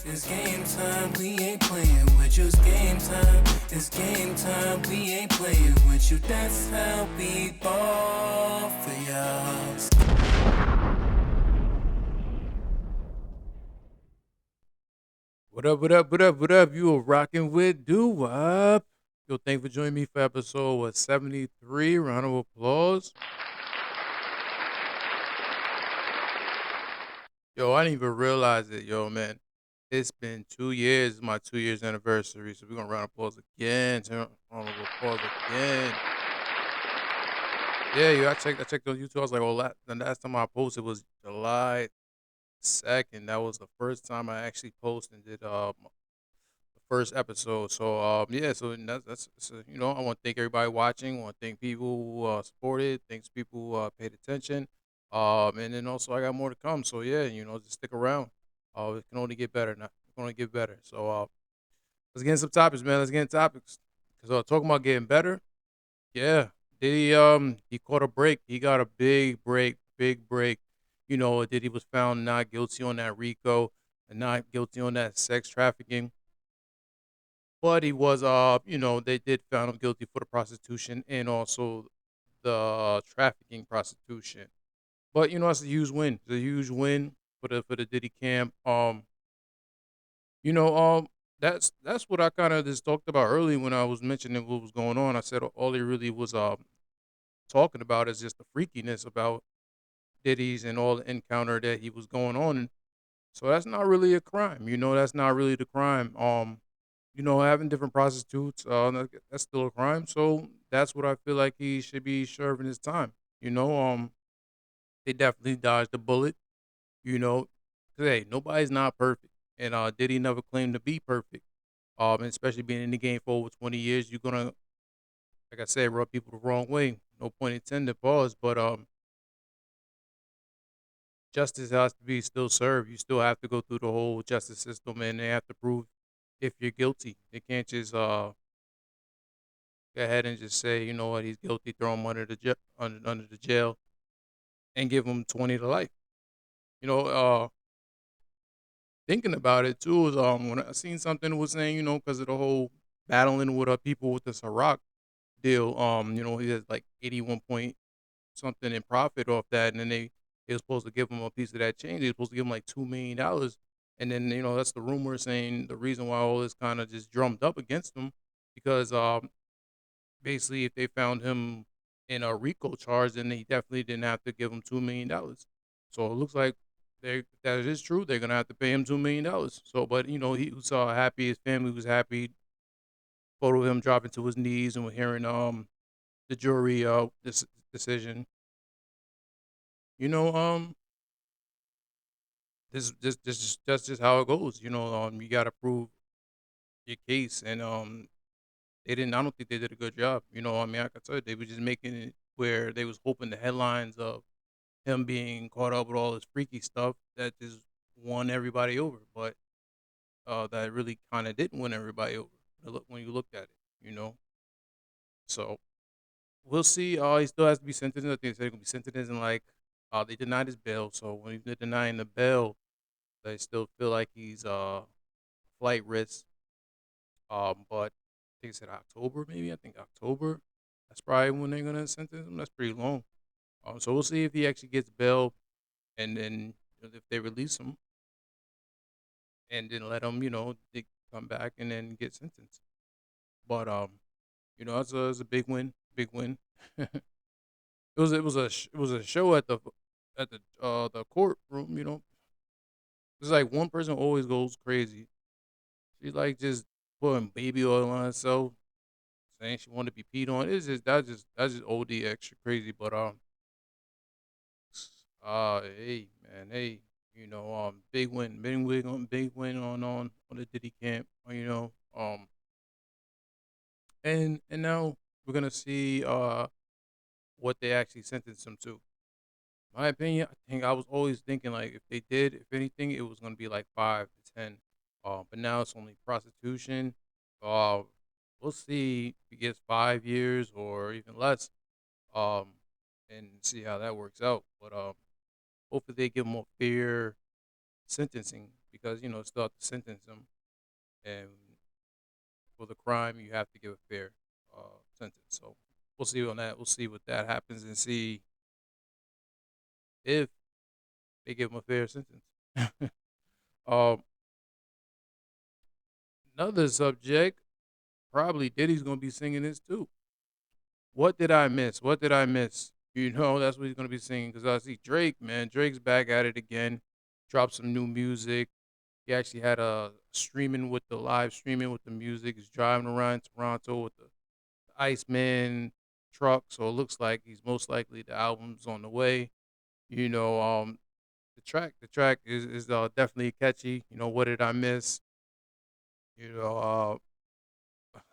It's game time, we ain't playing with you. It's game time, it's game time, we ain't playing with you. That's how we ball for y'all. What up, what up, what up, what up? You are rocking with Do Wop. Yo, thanks for joining me for episode 73. Round of applause. Yo, I didn't even realize it, yo, man. It's been 2 years, it's my 2 years anniversary. So we're gonna round of applause again. Round of applause again. Yeah, yo, I checked on YouTube. I was like, oh, the last time I posted was July 2nd. That was the first time I actually posted and did the first episode. So yeah, so that's so, I want to thank everybody watching. I want to thank people who supported, thanks people who paid attention. And then also I got more to come. So yeah, just stick around. It can only get better. Not it can only get better. So let's get in some topics, man. Let's get in topics. Cause talking about getting better. Yeah, he caught a break. He got a big break, big break. Did he was found not guilty on that RICO and not guilty on that sex trafficking. But he was, they did found him guilty for the prostitution and also the trafficking prostitution. But that's a huge win. It's a huge win for the Diddy camp. You know, that's what I kind of just talked about earlier when I was mentioning what was going on. I said all he really was talking about is just the freakiness about Diddy's and all the encounter that he was going on. And so that's not really a crime. That's not really the crime. Having different prostitutes, that's still a crime. So that's what I feel like he should be serving his time. They definitely dodged the bullet. You know, 'cause, hey, nobody's not perfect, and Diddy never claimed to be perfect. And especially being in the game for over 20 years, you're gonna, like I said, rub people the wrong way. No point intended. Pause. But justice has to be still served. You still have to go through the whole justice system, and they have to prove if you're guilty. They can't just go ahead and just say, you know what, he's guilty, throw him under the jail, and give him 20 to life. You know, thinking about it too is when I seen something that was saying, because of the whole battling with people with the Ciroc deal, he has like 81 point something in profit off that, and then they were supposed to give him a piece of that change. They were supposed to give him like $2 million, and then that's the rumor saying the reason why all this kind of just drummed up against him because basically, if they found him in a RICO charge, then he definitely didn't have to give him $2 million. So it looks like that is true. They're gonna have to pay him $2 million. So, but he was happy. His family was happy. Photo of him dropping to his knees and we're hearing the jury this decision. You know that's just how it goes. You got to prove your case, and they didn't. I don't think they did a good job. I mean, like I said, they were just making it where they was hoping the headlines of him being caught up with all this freaky stuff that just won everybody over, but that really kind of didn't win everybody over. When you looked at it, you know. So we'll see. He still has to be sentenced. I think they said he's gonna be sentenced in like they denied his bail. So when they're denying the bail, they still feel like he's flight risk. But I think it said October, maybe. I think October. That's probably when they're gonna sentence him. That's pretty long. So we'll see if he actually gets bail, and then if they release him, and then let him, they come back and then get sentenced. But it's a big win, big win. It was a show at the courtroom. It's like one person always goes crazy. She like just putting baby oil on herself, saying she wanted to be peed on. It's just that's just OD extra crazy. But hey man, hey, big win on the Diddy camp. And now we're gonna see what they actually sentenced him to. My opinion, I think I was always thinking like if they did, if anything, it was gonna be like 5 to 10. But now it's only prostitution. Uh, we'll see if he gets 5 years or even less. Um, and see how that works out. But hopefully they give him a fair sentencing because still have to sentence him, and for the crime you have to give a fair sentence. So we'll see on that. We'll see what that happens and see if they give him a fair sentence. um, Another subject, probably Diddy's gonna be singing this too. What did I miss? What did I miss? That's what he's gonna be singing because I see Drake, man. Drake's back at it again. Dropped some new music. He actually had a streaming with the live streaming with the music. He's driving around Toronto with the Iceman truck, so it looks like he's most likely the album's on the way. You know, the track is definitely catchy. What did I miss? You know,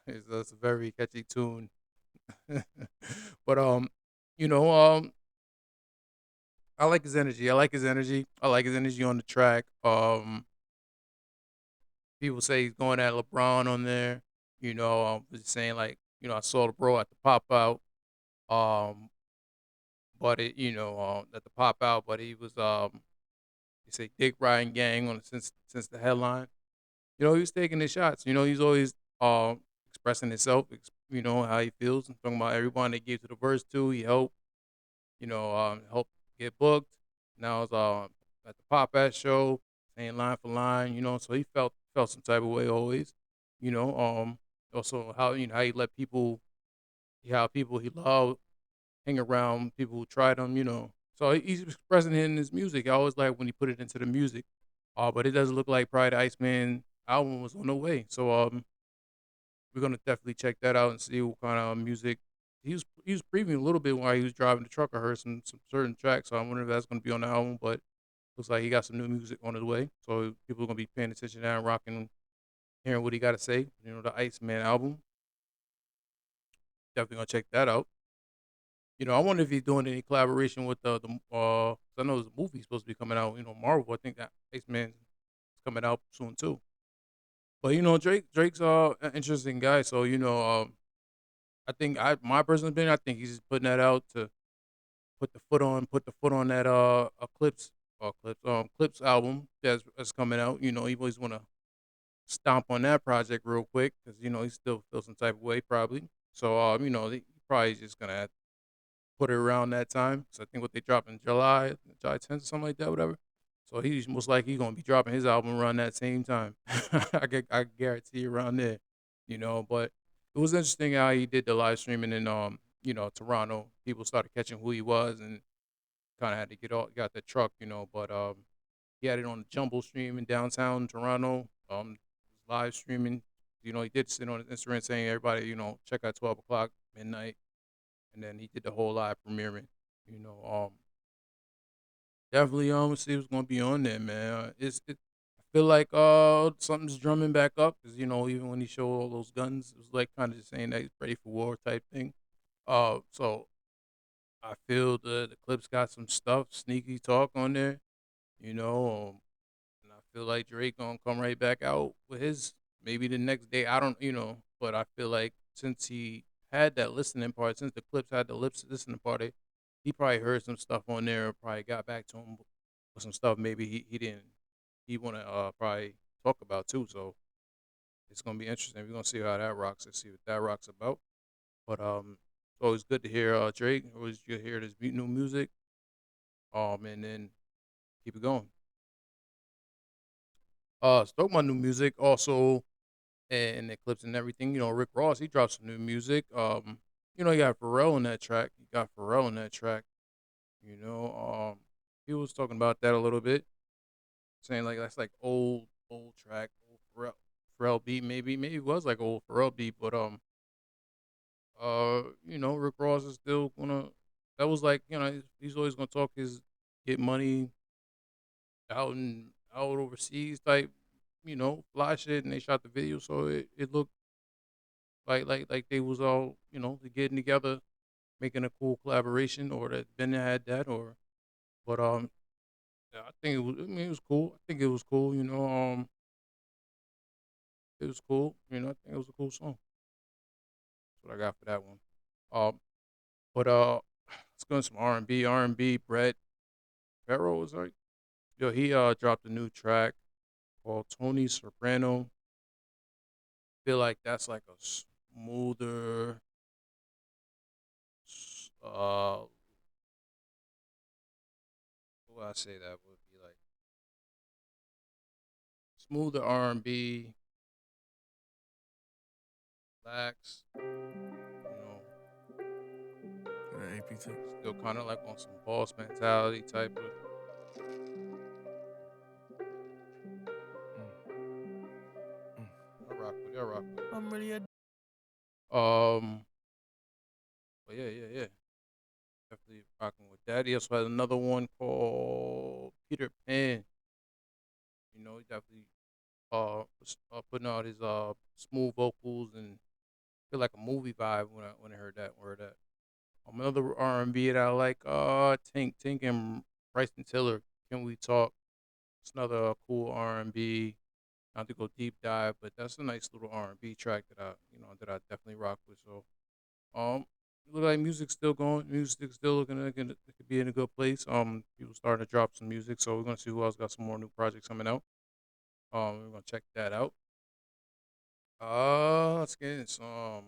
it's a very catchy tune. But you know, I like his energy. I like his energy. I like his energy on the track. People say he's going at LeBron on there. Just saying like, I saw the bro at the pop out. Um, but at the pop out, but he was he say Dick Ryan gang on since the headline. He was taking his shots. He's always expressing himself. How he feels and talking about everyone they gave to the verse to. He helped. Helped get booked. Now it's at the pop out show, saying line for line. So he felt some type of way always. You know, also how he let people, how people he loved hang around people who tried him. So he's expressing it in his music. I always like when he put it into the music. But it doesn't look like Pride Iceman album was on the way. So we're gonna definitely check that out and see what kind of music he was previewing a little bit while he was driving the truck. I heard some certain tracks, so I wonder if that's gonna be on the album. But looks like he got some new music on the way, so people are gonna be paying attention to that and rocking, hearing what he got to say. The Iceman album. Definitely gonna check that out. I wonder if he's doing any collaboration with the 'cause I know there's a movie supposed to be coming out. Marvel. I think that Iceman is coming out soon too. But Drake's an interesting guy. So I think my personal opinion, I think he's just putting that out to put the foot on that Clips album that's coming out. He always want to stomp on that project real quick because he still feels some type of way probably. So he probably just gonna have to put it around that time. So I think what they drop in July 10th or something like that, whatever. So he's most likely gonna be dropping his album around that same time. I guarantee around there. But it was interesting how he did the live streaming in Toronto. People started catching who he was and kind of had to got the truck. But he had it on the jumbo stream in downtown Toronto. Live streaming. He did sit on his Instagram saying everybody check out 12 o'clock midnight, and then he did the whole live premiering. You know, Definitely see what's gonna be on there, man. I feel like something's drumming back up because even when he showed all those guns, it was like kind of just saying that he's ready for war type thing. So I feel the clips got some stuff, sneaky talk on there, and I feel like Drake gonna come right back out with his maybe the next day. I don't, but I feel like since he had that listening part, since the clips had the lips listening part, he probably heard some stuff on there, probably got back to him with some stuff maybe he didn't he want to probably talk about too. So it's gonna be interesting. We're gonna see how that rocks and see what that rocks about. But it's always good to hear Drake. Always good to hear this new music. And then keep it going. Spoke my new music also and the clips and everything. Rick Ross, he dropped some new music. You got Pharrell on that track. You got Pharrell on that track. He was talking about that a little bit, saying like that's like old track, old Pharrell beat. Maybe it was like old Pharrell beat, but Rick Ross is still gonna. That was like he's always gonna talk his get money out overseas type, fly shit, and they shot the video, so it looked like they was all they getting together, making a cool collaboration, or that Ben had that, or but yeah, I think it was. I mean, it was cool. I think it was cool. It was cool. I think it was a cool song. That's what I got for that one. But let's go into some R&B. R&B. Brett Farrell was like, yo, he dropped a new track. called Tony Soprano. Feel like that's like a smoother, what would I say that would be like smoother R&B, relax, you know, Yeah, APT. still kind of like on some boss mentality type of. I rock with it. I rock with I'm really a it. But yeah. Definitely rocking with that. He also has another one called Peter Pan. You know, he definitely putting out his smooth vocals and feel like a movie vibe when I heard that word. That another R&B that I like, Tink and Bryson Tiller. Can we talk? It's another cool R&B. Not to go deep dive, but that's a nice little R&B track that I definitely rock with. So it look like music's still going. Music's still looking like it could be in a good place. People starting to drop some music, so we're gonna see who else got some more new projects coming out. We're gonna check that out. Let's get in some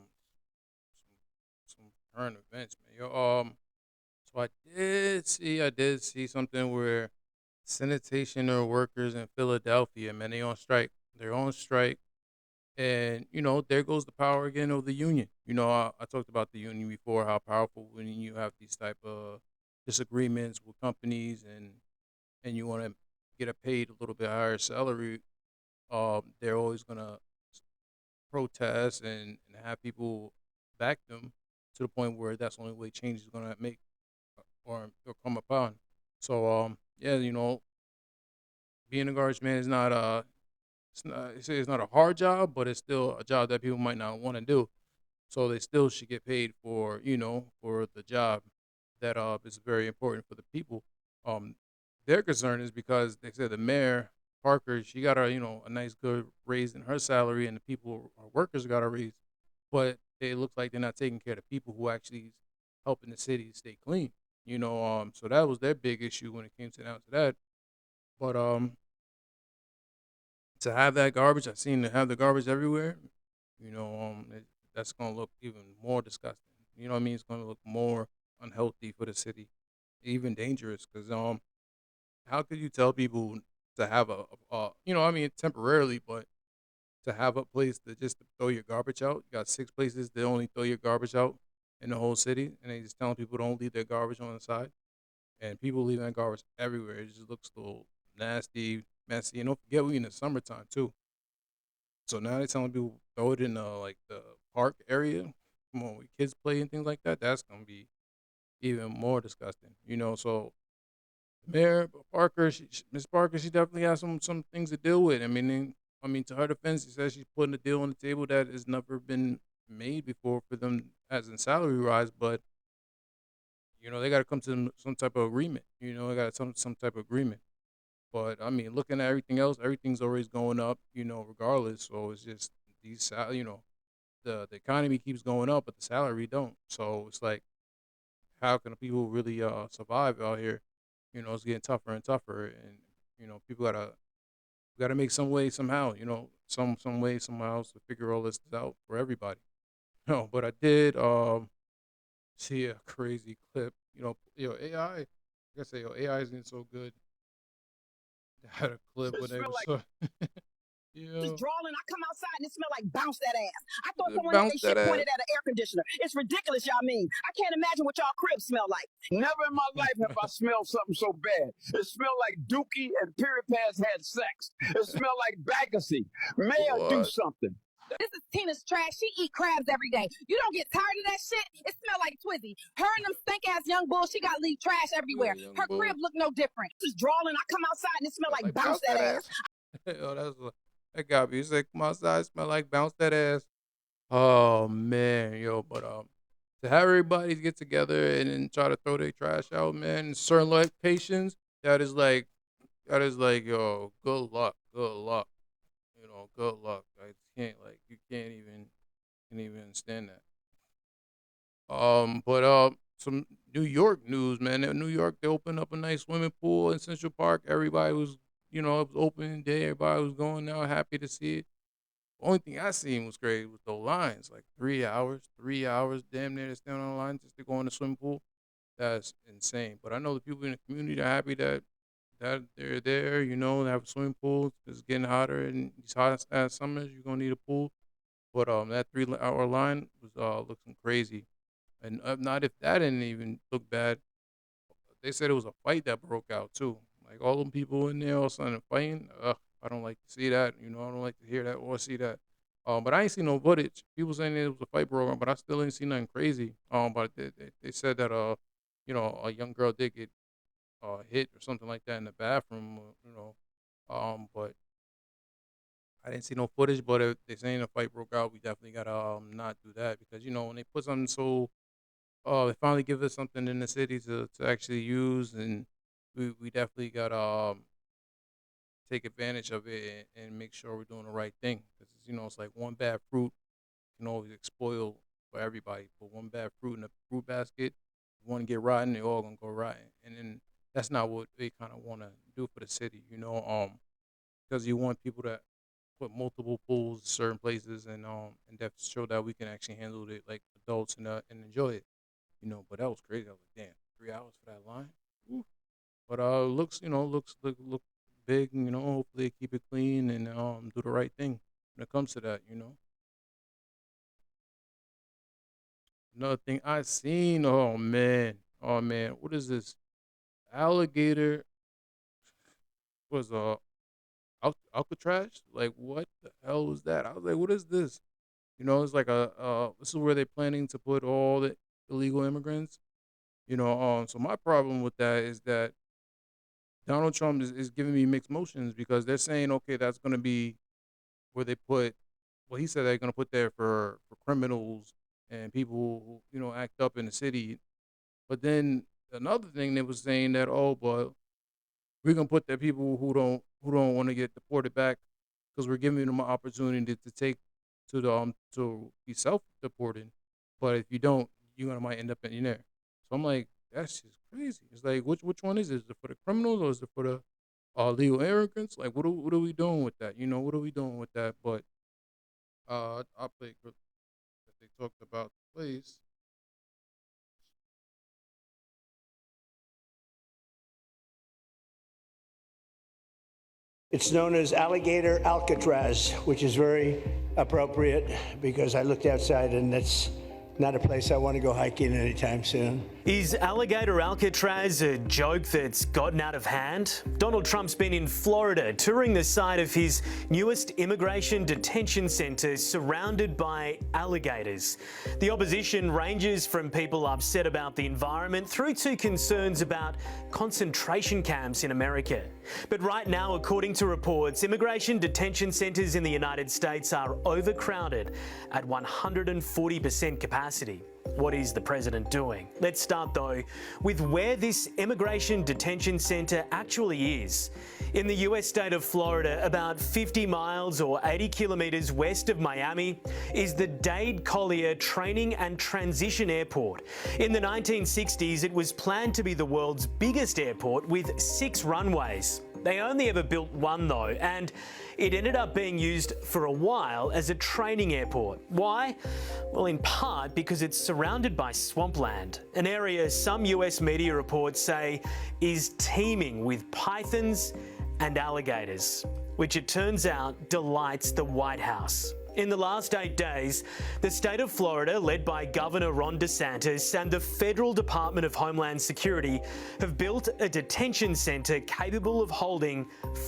current events, man. So I did see something where sanitation or workers in Philadelphia, man, they on strike. They're on strike. And, there goes the power again of the union. I talked about the union before, how powerful when you have these type of disagreements with companies and you want to get a paid a little bit higher salary, they're always going to protest and have people back them to the point where that's the only way change is going to make or come upon. So, yeah, being a garbage man is not it's not a hard job, but it's still a job that people might not want to do. So they still should get paid for the job that is very important for the people. Um, their concern is because they said the mayor Parker, she got a nice good raise in her salary, and the people our workers got a raise, but it looks like they're not taking care of the people who actually helping the city stay clean. So that was their big issue when it came down to that. But to have that garbage, I seen to have the garbage everywhere. That's gonna look even more disgusting. You know what I mean? It's gonna look more unhealthy for the city, even dangerous. Because how could you tell people to have I mean, temporarily, but to have a place to just throw your garbage out? You got six places that only throw your garbage out in the whole city, and they just telling people don't leave their garbage on the side, and people leaving that garbage everywhere. It just looks a little nasty, messy, and don't forget we in the summertime too. So now they're telling people throw it in like the park area, come on, where kids play and things like that. That's gonna be even more disgusting. So Mayor Parker, Miss Parker, she definitely has some things to deal with. I mean, to her defense, she says she's putting a deal on the table that has never been made before for them as in salary rise, but they got to come to some type of agreement. They got some type of agreement. But I mean, looking at everything else, everything's always going up. Regardless. So it's just the economy keeps going up, but the salary don't. So it's like, how can people really survive out here? It's getting tougher and tougher, and people gotta make some way somehow. Some way somehow to figure all this out for everybody. No, but I did see a crazy clip. AI. Like I say, AI is getting so good. They had a clip It when they smell were like so yeah, drawing. I come outside and it smell like bounce that ass. I thought someone had bounce their that shit ass. pointed at an air conditioner. It's ridiculous, y'all mean. I can't imagine what y'all cribs smell like. Never in my life have I smelled something so bad. It smelled like Dookie and Period Pass had sex. It smelled like Bagassi. Mayor, do What? something. This is Tina's trash. She eat crabs every day. You don't get tired of that shit? It smell like Twizzy. Her and them stink ass young bulls, she got leave trash everywhere. Young Her crib Bulls. look no different. Just drawing. I come outside and it smell Smell like like bounce bounce that that ass. ass. That got me. You say come outside, smell like bounce that ass. Oh man, yo, but to have everybody get together and then try to throw their trash out, man, in certain locations, that is like, yo, good luck, good luck. I can't like you can't even understand that. But some New York news, man. In New York, they opened up a nice swimming pool in Central Park. Everybody was, you know, it was opening day. Everybody was going out, happy to see it. The only thing I seen was crazy was the lines, like 3 hours, damn near to stand on the line just to go in the swimming pool. That's insane. But I know the people in the community are happy that they're there. You know, they have a swimming pool. It's getting hotter in these hot ass summers. You're gonna need a pool. But that 3 hour line was looking crazy. And not if that didn't even look bad. They said it was a fight that broke out too. Like all them people in there all of a sudden fighting. Ugh, I don't like to see that. You know, I don't like to hear that or see that. But I ain't seen no footage. People saying it was a fight broke out, but I still ain't seen nothing crazy. But they said that you know, a young girl did get hit or something like that in the bathroom. You know, but I didn't see no footage. But if they saying a fight broke out, we definitely gotta not do that because you know when they put something so they finally give us something in the city to actually use, and we definitely got to take advantage of it and make sure we're doing the right thing. Because you know, it's like one bad fruit can always spoil for everybody. But one bad fruit in a fruit basket, one get rotten, they all gonna go rotten, and then that's not what they kind of want to do for the city. You know, because you want people to put multiple pools in certain places and that show that we can actually handle it like adults and enjoy it. You know, but that was crazy. I was like, damn, 3 hours for that line. Ooh. But looks, you know, look big. You know, hopefully they keep it clean and do the right thing when it comes to that. You know, another thing I seen. Oh man, what is this? Alligator was Alcatraz. Like, what the hell was that? I was like, what is this? You know, it's like this is where they're planning to put all the illegal immigrants. You know, so my problem with that is that Donald Trump is giving me mixed emotions because they're saying, okay, that's going to be where they put, well, he said they're going to put there for criminals and people who, you know, act up in the city. But then another thing they was saying that, oh, but we're going to put there people who don't want to get deported back because we're giving them an opportunity to take to be self deported. But if you don't, you're gonna might end up in there. So I'm like, that's just crazy. It's like which one is it? Is it for the criminals or is it for the legal immigrants? Like what are we doing with that? You know, what are we doing with that? But I play that they talked about the place. It's known as Alligator Alcatraz, which is very appropriate because I looked outside and that's not a place I want to go hiking anytime soon. Is Alligator Alcatraz a joke that's gotten out of hand? Donald Trump's been in Florida touring the site of his newest immigration detention centre surrounded by alligators. The opposition ranges from people upset about the environment through to concerns about concentration camps in America. But right now, according to reports, immigration detention centres in the United States are overcrowded at 140% capacity. What is the president doing? Let's start though with where this immigration detention centre actually is. In the US state of Florida, about 50 miles or 80 kilometres west of Miami, is the Dade Collier Training and Transition Airport. In the 1960s, it was planned to be the world's biggest airport with 6 runways. They only ever built one though, and it ended up being used for a while as a training airport. Why? Well, in part because it's surrounded by swampland, an area some US media reports say is teeming with pythons and alligators, which it turns out delights the White House. In the last 8 days, the state of Florida, led by Governor Ron DeSantis and the Federal Department of Homeland Security, have built a detention centre capable of holding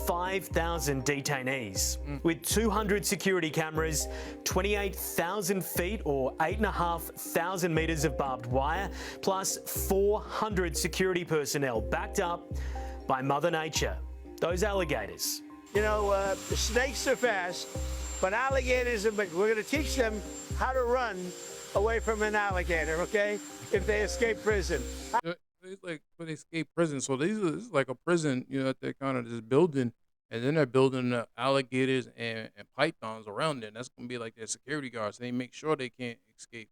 5,000 detainees. With 200 security cameras, 28,000 feet or 8,500 metres of barbed wire, plus 400 security personnel backed up by Mother Nature. Those alligators. You know, the snakes are fast, but alligators are big. We're going to teach them how to run away from an alligator, okay? If they escape prison. It's like when they escape prison. So this is like a prison, you know, that they're kind of just building, and then they're building alligators and pythons around it. And that's gonna be like their security guards. They make sure they can't escape.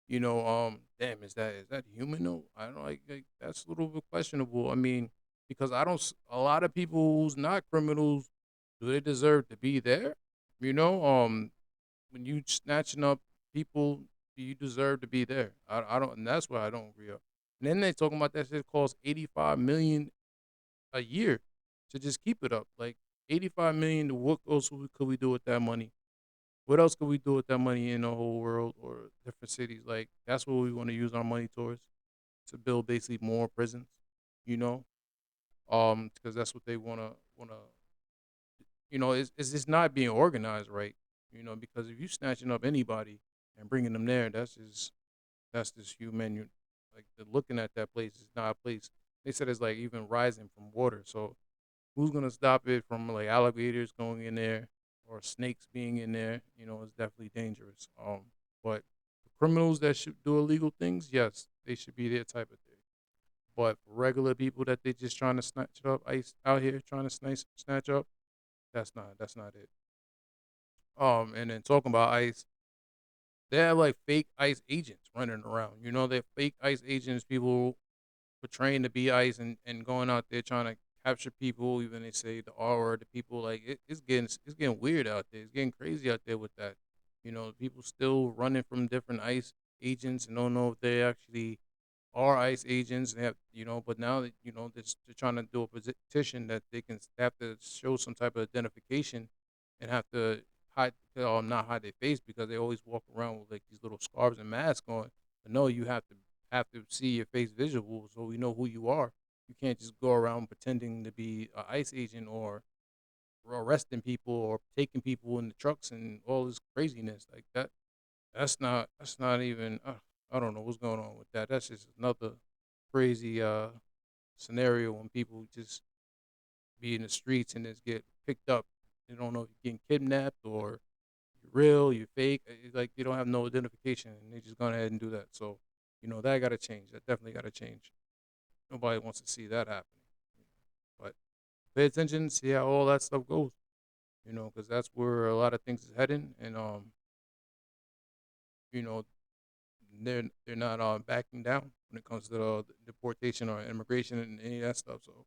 You know, damn, is that human though? I don't know, like that's a little bit questionable. I mean, because I don't. A lot of people who's not criminals, do they deserve to be there? You know, when you snatching up people, do you deserve to be there? I don't, and that's why I don't agree. And then they talking about that shit costs 85 million a year to just keep it up. Like 85 million. What else could we do with that money? What else could we do with that money in the whole world or different cities? Like that's what we want to use our money towards to build basically more prisons. You know, because that's what they wanna. It's just not being organized right. Because if you snatching up anybody and bringing them there, that's just human. Like looking at that place is not a place. They said it's like even rising from water. So who's gonna stop it from like alligators going in there or snakes being in there? It's definitely dangerous. But the criminals that should do illegal things, yes, they should be there type of thing. But for regular people that they just trying to snatch up, ice out here trying to snatch up, that's not it. And then talking about ICE, they have like fake ICE agents running around. They're fake ICE agents, people portraying to be ICE and going out there trying to capture people. Even they say the R word to people. Like it's getting weird out there. It's getting crazy out there with that. People still running from different ICE agents and don't know if they actually are ICE agents. They have, but now that they're trying to do a petition that they have to show some type of identification and have to hide, not hide their face because they always walk around with like these little scarves and masks on. But no, you have to see your face visible so we know who you are. You can't just go around pretending to be an ICE agent or arresting people or taking people in the trucks and all this craziness like that. That's not even. I don't know what's going on with that. That's just another crazy scenario when people just be in the streets and just get picked up. They don't know if you're getting kidnapped or you're real, you're fake. It's like they don't have no identification and they just gone ahead and do that. So, that got to change. That definitely got to change. Nobody wants to see that happening. But pay attention, see how all that stuff goes. Because that's where a lot of things is heading, and you know, they're not backing down when it comes to the deportation or immigration and any of that stuff. So,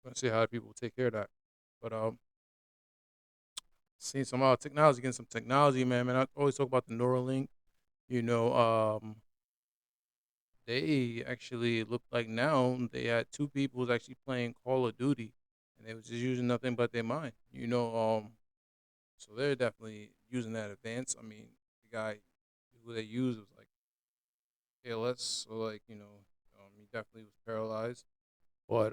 let's see how people take care of that. But seeing some technology, getting some technology, man. I always talk about the Neuralink. You know, they actually look like now they had two people was actually playing Call of Duty, and they was just using nothing but their mind. So they're definitely using that advance. I mean, the guy who they used was like ALS, so like he definitely was paralyzed. But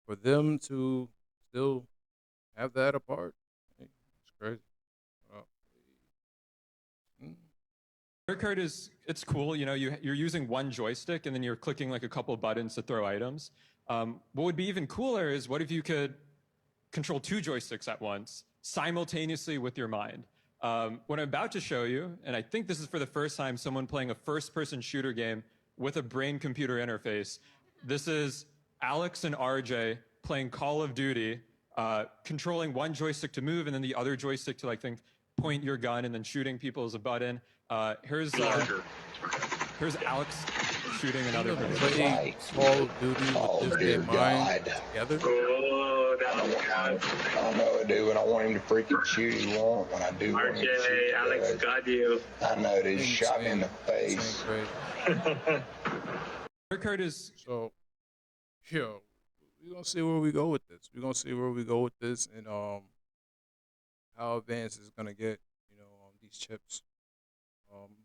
for them to still have that apart, it's crazy. Uh, mm, Mario Kart is it's cool. You're using one joystick and then you're clicking like a couple buttons to throw items. What would be even cooler is what if you could control two joysticks at once simultaneously with your mind. What I'm about to show you, and I think this is for the first time someone playing a first-person shooter game with a brain-computer interface. This is Alex and RJ playing Call of Duty, controlling one joystick to move and then the other joystick to point your gun and then shooting people as a button. Here's Alex shooting another person. play Call of Duty with just their mind together. Oh, that was God. I know I do, and I want him to freaking shoot who won't when I do want him to RJ, shoot. Alex got you. I know, dude. Shot me in the Insane face. crazy. Mario Kart is So, yo, we're gonna see where we go with this. We're gonna see where we go with this, and how advanced it's gonna get. These chips.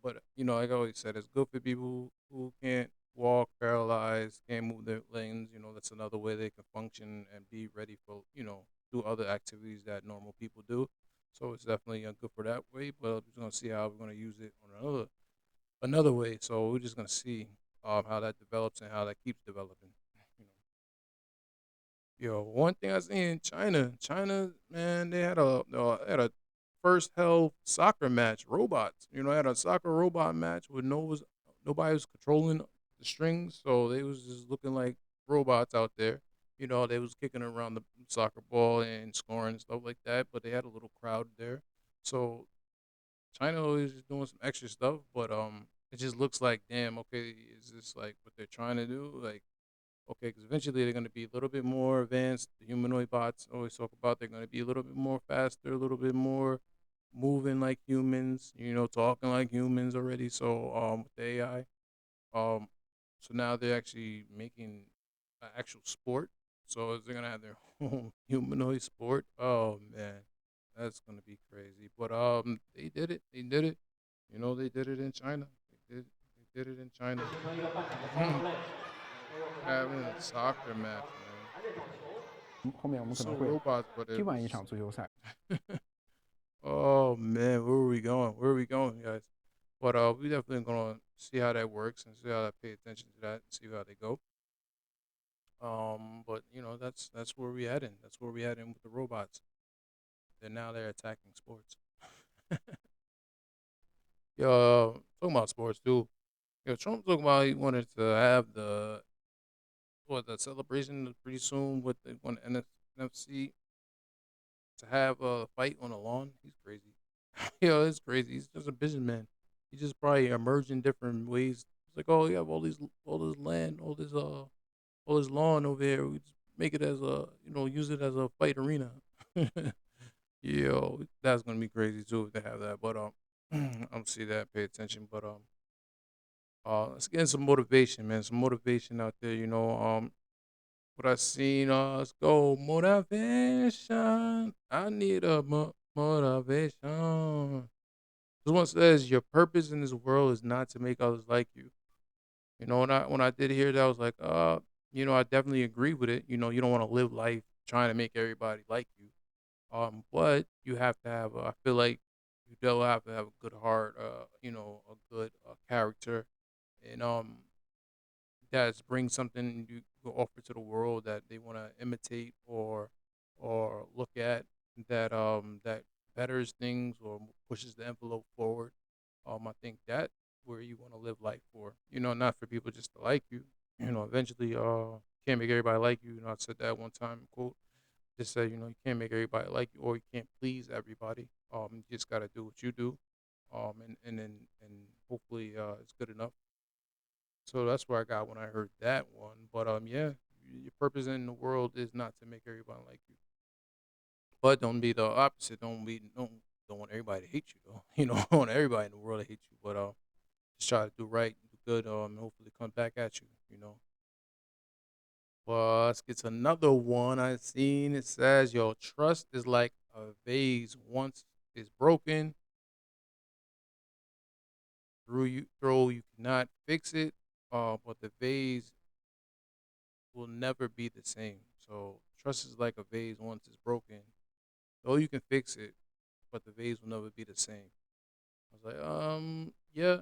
But like I always said, it's good for people who can't walk, paralyzed, can't move their limbs. That's another way they can function and be ready for do other activities that normal people do. So it's definitely good for that way. But we're just gonna see how we're gonna use it on another way. So we're just gonna see how that develops and how that keeps developing. One thing I seen in China, man, they had a first held soccer match, robots. Had a soccer robot match with nobody was controlling the strings, so they was just looking like robots out there. They was kicking around the soccer ball and scoring and stuff like that, but they had a little crowd there. So China is just doing some extra stuff, but it just looks like, damn, okay, is this like what they're trying to do? Like, Okay, because eventually they're going to be a little bit more advanced. The humanoid bots I always talk about they're going to be a little bit more faster, a little bit more moving like humans, talking like humans already. So with the AI, um, so now they're actually making an actual sport. So they're gonna have their own humanoid sport. Oh man, that's gonna be crazy. But they did it. They did it. They did it in China. They did it in China. Having a soccer match, man. 后面我们可 So 能会 robots, but 踢 it 完一 was. 场足球赛。Oh man, where are we going? Where are we going, guys? But we definitely gonna see how that works and see how I pay attention to that and see how they go. But that's where we heading. That's where we heading with the robots. They're attacking sports. Yo, talking about sports too. Yo, Trump talking about he wanted to have the celebration pretty soon with the one NFC to have a fight on the lawn. He's crazy. Yo, it's crazy. He's just a businessman. He just probably emerged in different ways. It's like, oh, you have all this land, all this lawn over here. We just make it as use it as a fight arena. Yo, that's gonna be crazy too if they have that. But I'm see that, pay attention. But let's get some motivation, man. Some motivation out there. What I seen. Let's go motivation. I need a motivation. This one says your purpose in this world is not to make others like you. When I did hear that, I was like, I definitely agree with it. You don't want to live life trying to make everybody like you. But you have to have. I feel like you do have to have a good heart. A good character, and that brings something you can offer to the world that they want to imitate or look at that betters things or pushes the envelope forward. I think that where you want to live life for. Not for people just to like you. Eventually, can't make everybody like you. I said that one time. Quote. Just said, you can't make everybody like you, or you can't please everybody. You just gotta do what you do. And hopefully, it's good enough. So that's where I got when I heard that one. But yeah, your purpose in the world is not to make everybody like you. But don't be the opposite. Don't want everybody to hate you though. Don't want everybody in the world to hate you. But just try to do right, do good. And hopefully come back at you. Well, let's get to another one I seen. It says your trust is like a vase. Once it's broken, you cannot fix it. But the vase will never be the same. So trust is like a vase. Once it's broken, though you can fix it, but the vase will never be the same. I was like, yeah,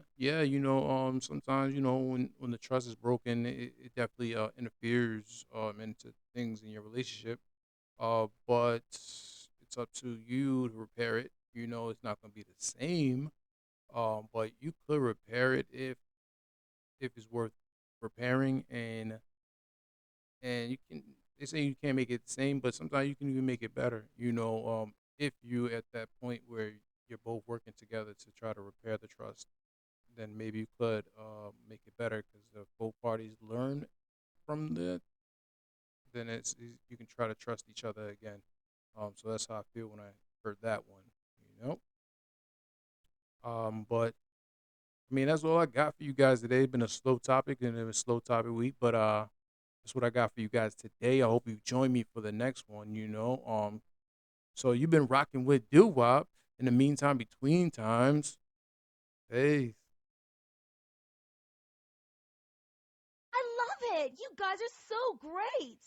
sometimes when the trust is broken, it definitely interferes into things in your relationship. But it's up to you to repair it. It's not gonna be the same. But you could repair it if it's worth repairing, and you can. They say you can't make it the same, but sometimes you can even make it better. If you at that point where you're both working together to try to repair the trust, then maybe you could make it better because if both parties learn from that, then you can try to trust each other again. So that's how I feel when I heard that one. You know. But I mean that's all I got for you guys today. It's been a slow topic and it was a slow topic week, but that's what I got for you guys today. I hope you join me for the next one. So you've been rocking with Doo Wop. In the meantime, between times, hey. I love it. You guys are so great.